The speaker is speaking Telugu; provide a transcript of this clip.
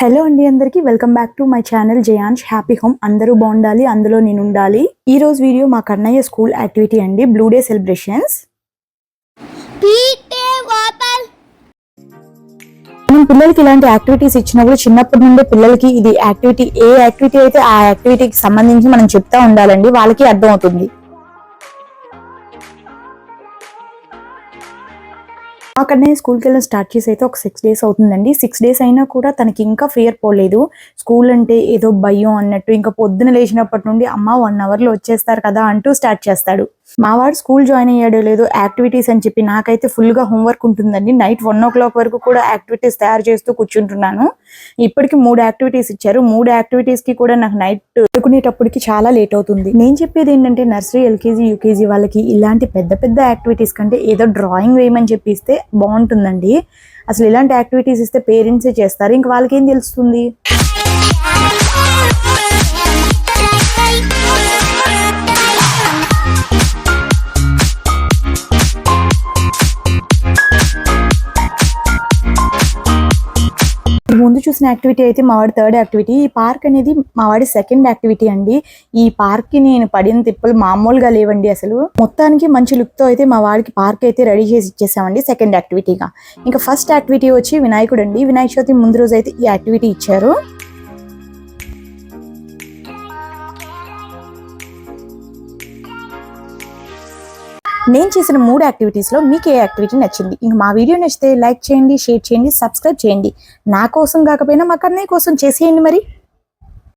హలో అండి అందరికీ welcome back to my channel Jayansh happy home. అందరూ బాగుండాలి, అందులో నేను ఉండాలి. ఈ రోజు వీడియో మా కన్నయ్య స్కూల్ యాక్టివిటీ అండి, బ్లూ డే సెలబ్రేషన్స్. మనం పిల్లలకి ఇలాంటి యాక్టివిటీస్ ఇచ్చినప్పుడు చిన్నప్పటి నుండి పిల్లలకి ఇది యాక్టివిటీ, ఏ యాక్టివిటీ అయితే ఆ యాక్టివిటీకి సంబంధించి మనం చెప్తా ఉండాలండి, వాళ్ళకి అర్థం అవుతుంది. మా కన్నయ్య స్కూల్కి వెళ్ళి స్టార్ట్ చేసి అయితే ఒక 6 days అవుతుందండి. 6 days అయినా కూడా తనకి ఇంకా ఫియర్ పోలేదు. స్కూల్ అంటే ఏదో భయం అన్నట్టు. ఇంకా పొద్దున లేచినప్పటి నుండి అమ్మ 1 hourలో వచ్చేస్తారు కదా అంటూ స్టార్ట్ చేస్తాడు. మా వాడు స్కూల్ జాయిన్ అయ్యాడో లేదో యాక్టివిటీస్ అని చెప్పి నాకైతే ఫుల్గా హోంవర్క్ ఉంటుందండి. నైట్ 1 o'clock వరకు కూడా యాక్టివిటీస్ తయారు చేస్తూ కూర్చుంటున్నాను. ఇప్పటికి 3 యాక్టివిటీస్ ఇచ్చారు. 3 యాక్టివిటీస్కి కూడా నాకు నైట్ పడుకునేటప్పటికి చాలా లేట్ అవుతుంది. నేను చెప్పేది ఏంటంటే నర్సరీ, ఎల్కేజీ, యూకేజీ వాళ్ళకి ఇలాంటి పెద్ద పెద్ద యాక్టివిటీస్ కంటే ఏదో డ్రాయింగ్ వేయమని చెప్పిస్తే బాగుంటుందండి. అసలు ఇలాంటి యాక్టివిటీస్ ఇస్తే పేరెంట్సే చేస్తారు, ఇంక వాళ్ళకి ఏం తెలుస్తుంది. ముందు చూసిన యాక్టివిటీ అయితే మా వాడి 3rd యాక్టివిటీ. ఈ పార్క్ అనేది మా వాడి 2nd యాక్టివిటీ అండి. ఈ పార్క్ కి నేను పడిన తిప్పలు మామూలుగా లేవండి. అసలు మొత్తానికి మంచి లుక్ తో అయితే మా వాడికి పార్క్ అయితే రెడీ చేసి ఇచ్చేసామండి 2nd యాక్టివిటీగా. ఇంకా ఫస్ట్ యాక్టివిటీ వచ్చి వినాయకుడు అండి. వినాయక చవితి ముందు రోజు అయితే ఈ యాక్టివిటీ ఇచ్చారు. నేను చేసిన 3 యాక్టివిటీస్లో మీకు ఏ యాక్టివిటీ నచ్చింది? ఇంక మా వీడియో నచ్చితే లైక్ చేయండి, షేర్ చేయండి, సబ్స్క్రైబ్ చేయండి. నా కోసం కాకపోయినా మా కన్నయ్య కోసం చేసేయండి మరి.